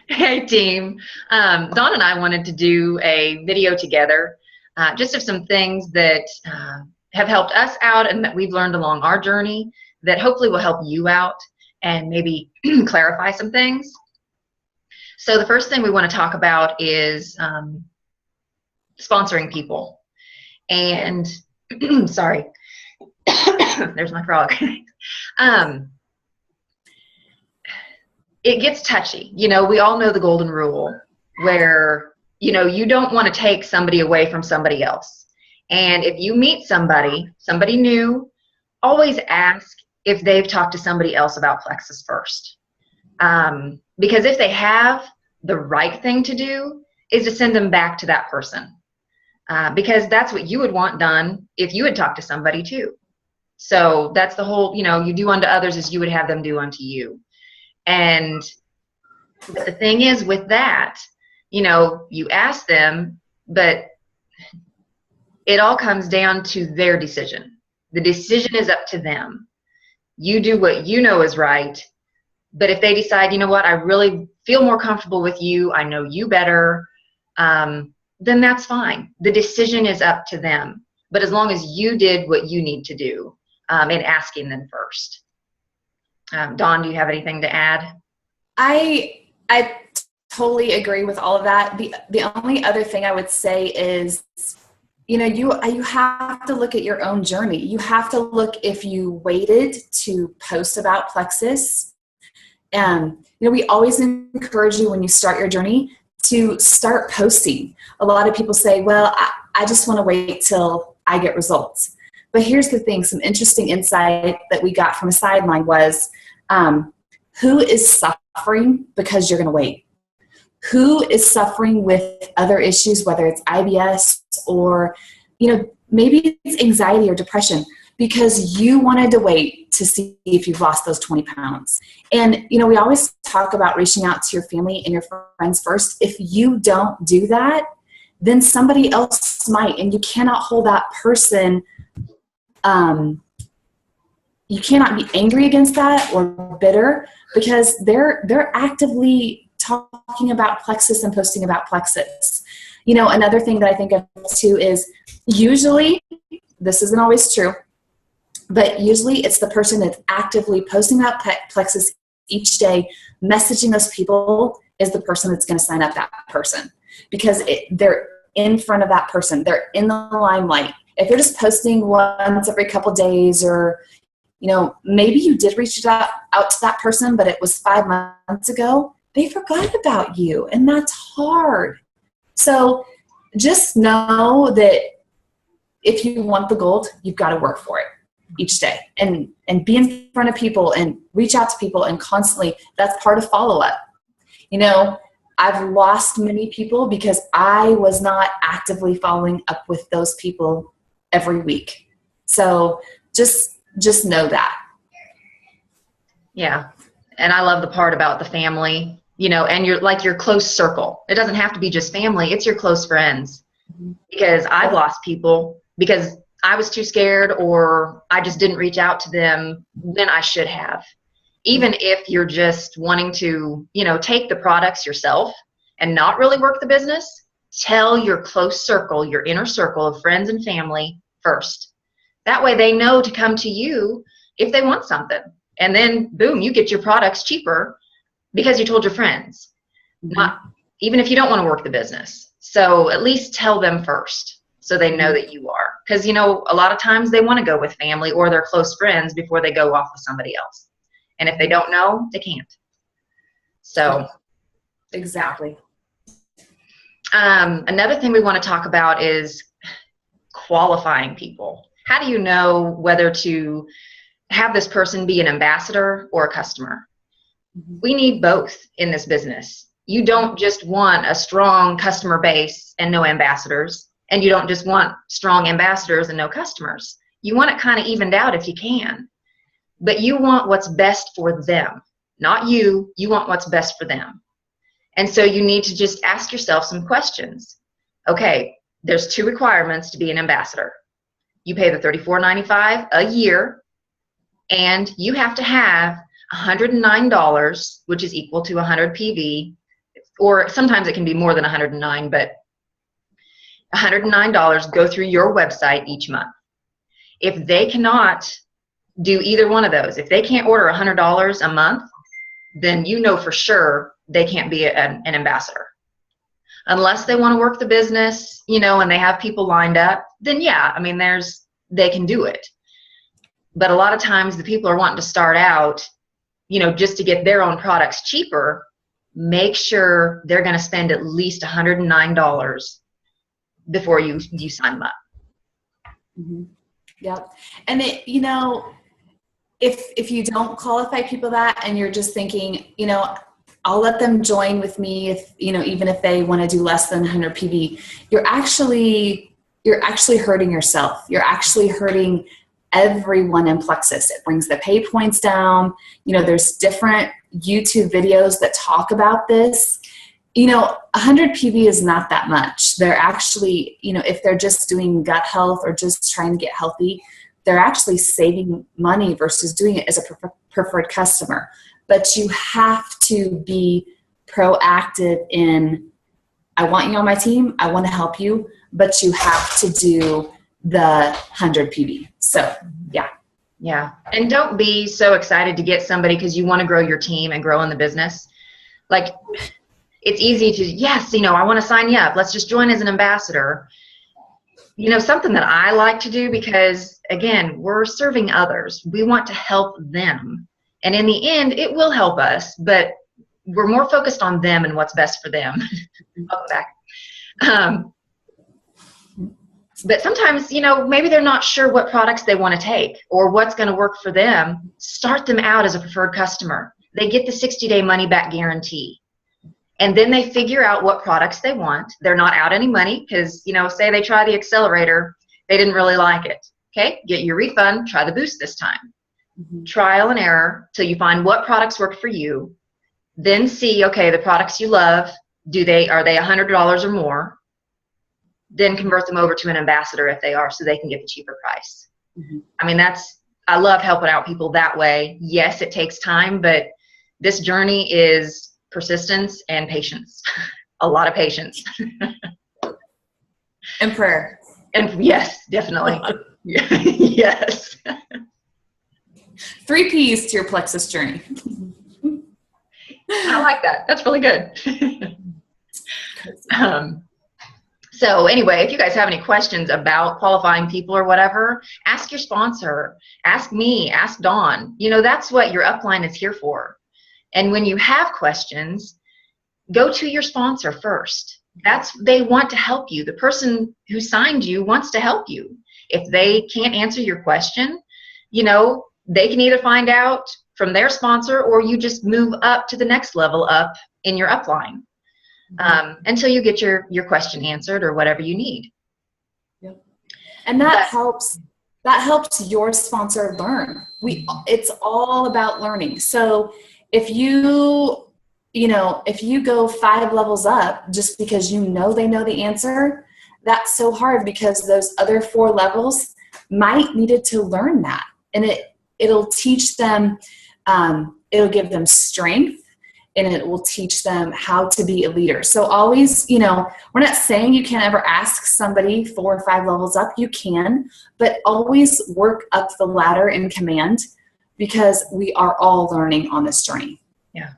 Hey team. Dawn and I wanted to do a video together, just of some things that have helped us out and that we've learned along our journey that hopefully will help you out and maybe clarify some things. So the first thing we want to talk about is sponsoring people. And sorry, there's my frog. It gets touchy. We all know the golden rule where, you don't want to take somebody away from somebody else. And if you meet somebody new, always ask if they've talked to somebody else about Plexus first. Because if they have, the right thing to do is to send them back to that person. Because that's what you would want done if you had talked to somebody too. So that's the whole, you do unto others as you would have them do unto you. And but the thing is with that, you ask them, but it all comes down to their decision. The decision is up to them. You do what you know is right. But if they decide, you know what, I really feel more comfortable with you, I know you better, then that's fine. The decision is up to them. But as long as you did what you need to do in asking them first. Dawn, do you have anything to add? I totally agree with all of that. The only other thing I would say is, you have to look at your own journey. You have to look if you waited to post about Plexus. We always encourage you when you start your journey to start posting. A lot of people say, well, I just want to wait till I get results. But here's the thing, some interesting insight that we got from a sideline was, who is suffering because you're going to wait? Who is suffering with other issues, whether it's IBS or, maybe it's anxiety or depression because you wanted to wait to see if you've lost those 20 pounds. And, we always talk about reaching out to your family and your friends first. If you don't do that, then somebody else might, and you cannot hold that person you cannot be angry against that or bitter because they're actively talking about Plexus and posting about Plexus. Another thing that I think of too is usually, this isn't always true, but usually it's the person that's actively posting about Plexus each day, messaging those people is the person that's going to sign up that person because they're in front of that person. They're in the limelight. If you're just posting once every couple days or, maybe you did reach out to that person, but it was 5 months ago, they forgot about you, and that's hard. So just know that if you want the gold, you've got to work for it each day and be in front of people and reach out to people and constantly, that's part of follow-up. I've lost many people because I was not actively following up with those people every week. So just know that. Yeah. And I love the part about the family, and your close circle. It doesn't have to be just family. It's your close friends. Because I've lost people because I was too scared or I just didn't reach out to them when I should have. Even if you're just wanting to, take the products yourself and not really work the business, tell your close circle, your inner circle of friends and family first. That way they know to come to you if they want something. And then, boom, you get your products cheaper because you told your friends, even if you don't want to work the business. So at least tell them first so they know that you are. Because, a lot of times they want to go with family or their close friends before they go off with somebody else. And if they don't know, they can't. So. Exactly. Another thing we want to talk about is qualifying people. How do you know whether to have this person be an ambassador or a customer? We need both in this business. You don't just want a strong customer base and no ambassadors, and you don't just want strong ambassadors and no customers. You want it kind of evened out if you can, but you want what's best for them, not you. You want what's best for them. And so you need to just ask yourself some questions. Okay, there's 2 requirements to be an ambassador. You pay the $34.95 a year, and you have to have $109, which is equal to 100 PV, or sometimes it can be more than 109, but $109 go through your website each month. If they cannot do either one of those, if they can't order $100 a month, then you know for sure they can't be an ambassador. Unless they want to work the business, you know, and they have people lined up, then yeah, I mean, they can do it. But a lot of times the people are wanting to start out, you know, just to get their own products cheaper. Make sure they're going to spend at least $109 before you sign them up. Mm-hmm. Yep. And you know, if you don't qualify people that, and you're just thinking, you know, I'll let them join with me if, you know, even if they want to do less than 100 PV, you're actually hurting yourself. You're actually hurting everyone in Plexus. It brings the pay points down. You know, there's different YouTube videos that talk about this. You know, 100 PV is not that much. They're actually, you know, if they're just doing gut health or just trying to get healthy, they're actually saving money versus doing it as a preferred customer. But you have to be proactive in, I want you on my team, I want to help you, but you have to do the 100 PV. So, yeah. Yeah. And don't be so excited to get somebody because you want to grow your team and grow in the business. Like, it's easy to, yes, you know, I want to sign you up. Let's just join as an ambassador. You know, something that I like to do, because, again, we're serving others. We want to help them. And in the end, it will help us, but we're more focused on them and what's best for them. I'll go back. But sometimes, you know, maybe they're not sure what products they want to take or what's going to work for them. Start them out as a preferred customer. They get the 60-day money-back guarantee. And then they figure out what products they want. They're not out any money because, you know, say they try the accelerator, they didn't really like it. Okay, get your refund, try the boost this time. Mm-hmm. Trial and error till you find what products work for you. Then see, okay, the products you love, are they $100 or more? Then convert them over to an ambassador if they are, so they can get the cheaper price. Mm-hmm. I mean, I love helping out people that way. Yes, it takes time, but this journey is persistence and patience. A lot of patience. And prayer. And yes, definitely. Yes. 3 P's to your Plexus journey. I like that. That's really good. So anyway, if you guys have any questions about qualifying people or whatever, ask your sponsor, ask me, ask Dawn. You know, that's what your upline is here for. And when you have questions, go to your sponsor first. They want to help you. The person who signed you wants to help you. If they can't answer your question, you know, they can either find out from their sponsor or you just move up to the next level up in your upline. Until you get your question answered or whatever you need. Yep. And that helps your sponsor learn. It's all about learning. So if you go 5 levels up just because you know they know the answer, that's so hard because those other 4 levels might needed to learn that. And it'll teach them, it'll give them strength, and it will teach them how to be a leader. So always, you know, we're not saying you can't ever ask somebody 4 or 5 levels up. You can, but always work up the ladder in command because we are all learning on this journey. Yeah.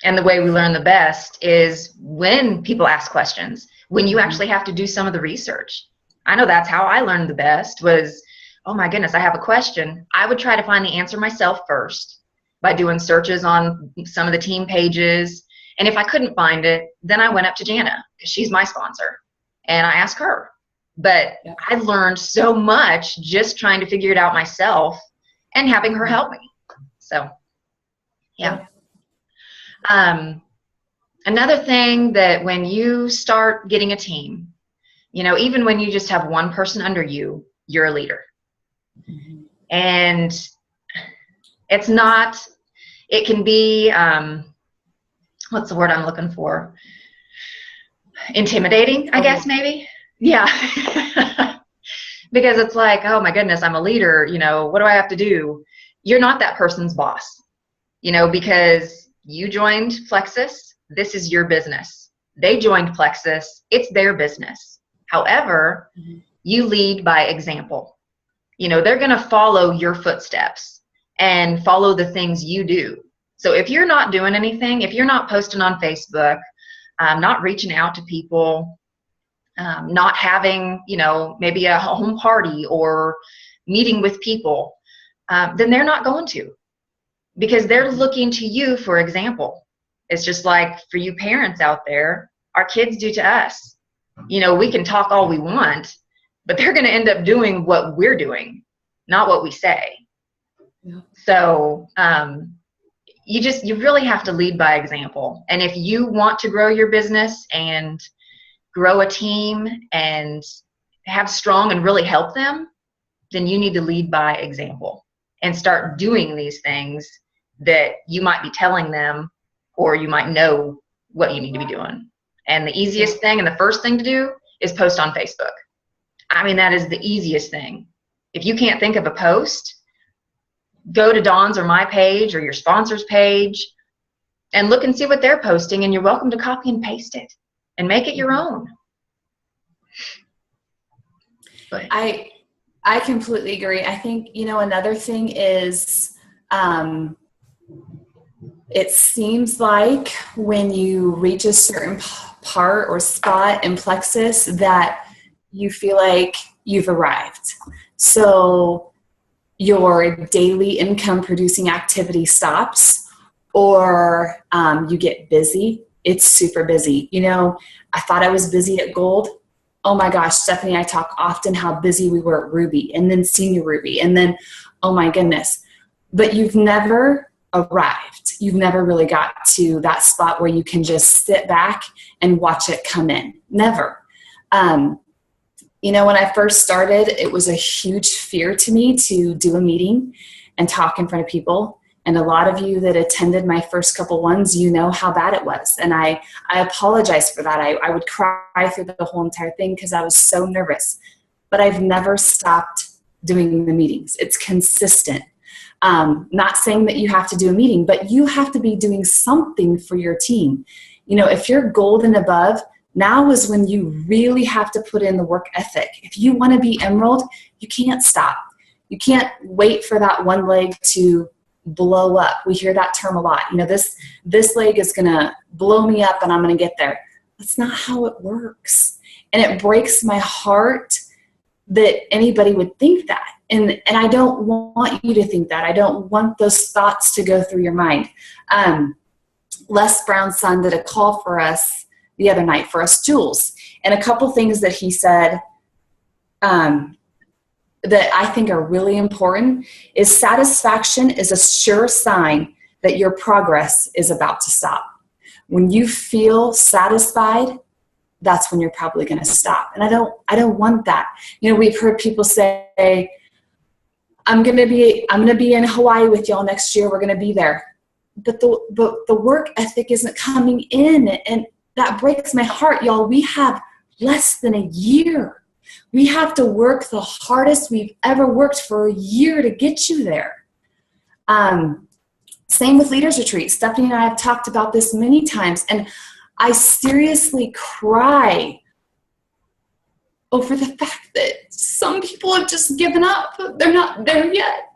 And the way we learn the best is when people ask questions, when you actually have to do some of the research. I know that's how I learned the best was, oh my goodness, I have a question. I would try to find the answer myself first by doing searches on some of the team pages. And if I couldn't find it, then I went up to Jana because she's my sponsor and I asked her. But yeah. I learned so much just trying to figure it out myself and having her help me. So, yeah. Another thing that when you start getting a team, you know, even when you just have one person under you, you're a leader. Mm-hmm. And it's not, it can be, what's the word I'm looking for? Intimidating, I guess, maybe. Yeah. Because it's like, oh my goodness, I'm a leader, you know, what do I have to do? You're not that person's boss, you know, because you joined Plexus, this is your business. They joined Plexus. It's their business. However, you lead by example. You know, they're going to follow your footsteps and follow the things you do. So if you're not doing anything, if you're not posting on Facebook, not reaching out to people, not having, you know, maybe a home party or meeting with people, then they're not going to, because they're looking to you for example. It's just like for you parents out there, our kids do to us. You know, we can talk all we want, but they're going to end up doing what we're doing, not what we say. Yeah. So you really have to lead by example. And if you want to grow your business and grow a team and have strong and really help them, then you need to lead by example and start doing these things that you might be telling them, or you might know what you need to be doing. And the easiest thing and the first thing to do is post on Facebook. I mean, that is the easiest thing. If you can't think of a post, go to Dawn's or my page or your sponsor's page and look and see what they're posting, and you're welcome to copy and paste it and make it your own. But I completely agree. I think, you know, another thing is it seems like when you reach a certain part or spot in Plexus that you feel like you've arrived. So your daily income producing activity stops, or you get busy. It's super busy. You know, I thought I was busy at Gold. Oh my gosh, Stephanie and I talk often how busy we were at Ruby, and then Senior Ruby, and then, oh my goodness. But you've never arrived. You've never really got to that spot where you can just sit back and watch it come in. Never. You know, when I first started, it was a huge fear to me to do a meeting and talk in front of people. And a lot of you that attended my first couple ones, you know how bad it was. And I apologize for that. I would cry through the whole entire thing because I was so nervous. But I've never stopped doing the meetings. It's consistent. Not saying that you have to do a meeting, but you have to be doing something for your team. You know, if you're Gold and above, now is when you really have to put in the work ethic. If you want to be Emerald, you can't stop. You can't wait for that one leg to blow up. We hear that term a lot. You know, this leg is going to blow me up and I'm going to get there. That's not how it works. And it breaks my heart that anybody would think that. And I don't want you to think that. I don't want those thoughts to go through your mind. Les Brown's son did a call for us the other night for us Jules. And a couple things that he said that I think are really important is satisfaction is a sure sign that your progress is about to stop. When you feel satisfied, that's when you're probably going to stop. And I don't want that. You know, we've heard people say, I'm going to be in Hawaii with y'all next year. We're going to be there. But the work ethic isn't coming in, and that breaks my heart, y'all. We have less than a year. We have to work the hardest we've ever worked for a year to get you there. Same with Leaders Retreat. Stephanie and I have talked about this many times, and I seriously cry over the fact that some people have just given up. They're not there yet.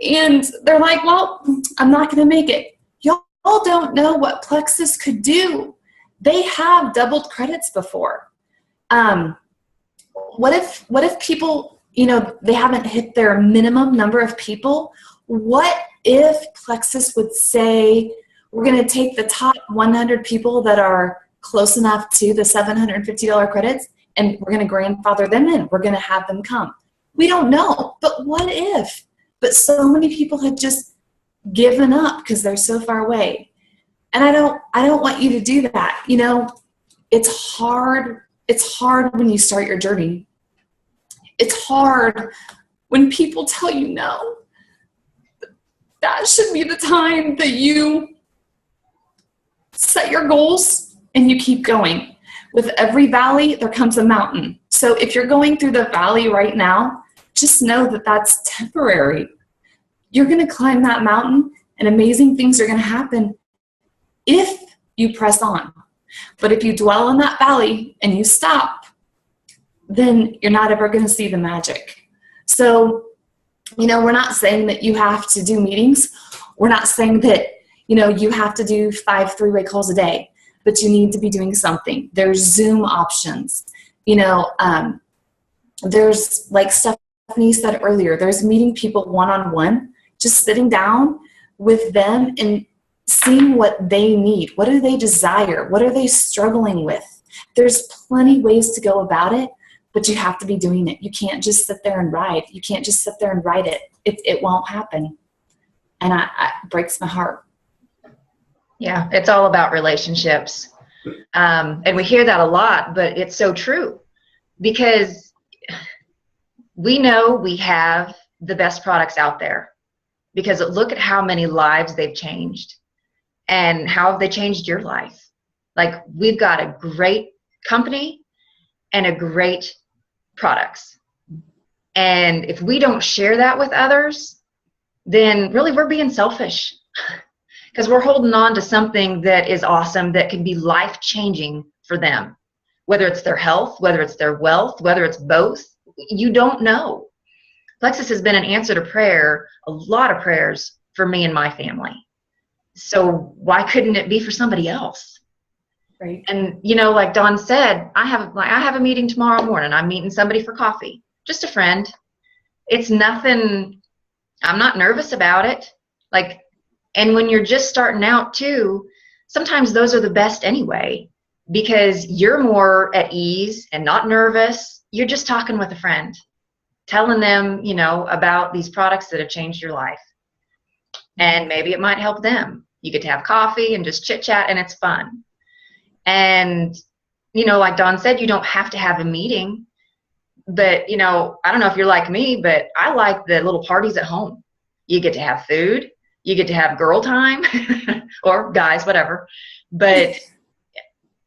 And they're like, well, I'm not going to make it. Y'all don't know what Plexus could do. They have doubled credits before. What if people, you know, they haven't hit their minimum number of people? What if Plexus would say, we're going to take the top 100 people that are close enough to the $750 credits, and we're going to grandfather them in. We're going to have them come. We don't know, but what if? But so many people have just given up because they're so far away. And I don't want you to do that. You know, it's hard. It's hard when you start your journey. It's hard when people tell you no. That should be the time that you set your goals and you keep going. With every valley, there comes a mountain. So if you're going through the valley right now, just know that that's temporary. You're going to climb that mountain and amazing things are going to happen if you press on. But if you dwell in that valley and you stop, then you're not ever going to see the magic. So, we're not saying that you have to do meetings. We're not saying that, you have to do 5 3-way calls a day, but you need to be doing something. There's Zoom options. There's, like Stephanie said earlier, there's meeting people one-on-one, just sitting down with them and seeing what they need. What do they desire? What are they struggling with? There's plenty ways to go about it, but you have to be doing it. You can't just sit there and write. You can't just sit there and write it. It won't happen. And it breaks my heart. Yeah, it's all about relationships. And we hear that a lot, but it's so true, because we know we have the best products out there, because look at how many lives they've changed, and how have they changed your life. Like, we've got a great company and a great products. And if we don't share that with others, then really we're being selfish, because we're holding on to something that is awesome, that can be life-changing for them, whether it's their health, whether it's their wealth, whether it's both. You don't know. Plexus has been an answer to prayer, a lot of prayers for me and my family. So why couldn't it be for somebody else? Right. And, like Dawn said, I have a meeting tomorrow morning. I'm meeting somebody for coffee, just a friend. It's nothing. I'm not nervous about it. And when you're just starting out too, sometimes those are the best anyway, because you're more at ease and not nervous. You're just talking with a friend, telling them, about these products that have changed your life. And maybe it might help them. You get to have coffee and just chit chat, and it's fun. And, like Dawn said, you don't have to have a meeting, but, I don't know if you're like me, but I like the little parties at home. You get to have food. You get to have girl time or guys, whatever. But,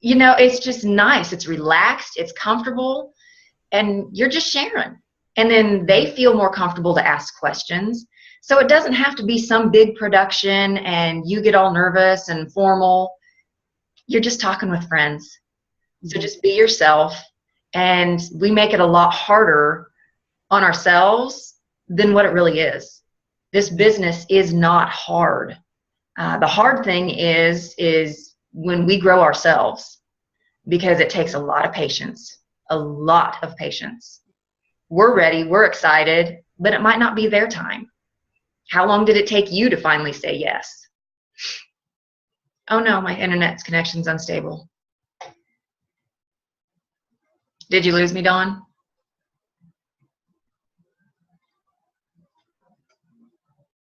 it's just nice. It's relaxed. It's comfortable. And you're just sharing. And then they feel more comfortable to ask questions. So it doesn't have to be some big production and you get all nervous and formal. You're just talking with friends. So just be yourself. And we make it a lot harder on ourselves than what it really is. This business is not hard. The hard thing is when we grow ourselves, because it takes a lot of patience, a lot of patience. We're ready, we're excited, but it might not be their time. How long did it take you to finally say yes? Oh no, my internet's connection's unstable. Did you lose me, Dawn?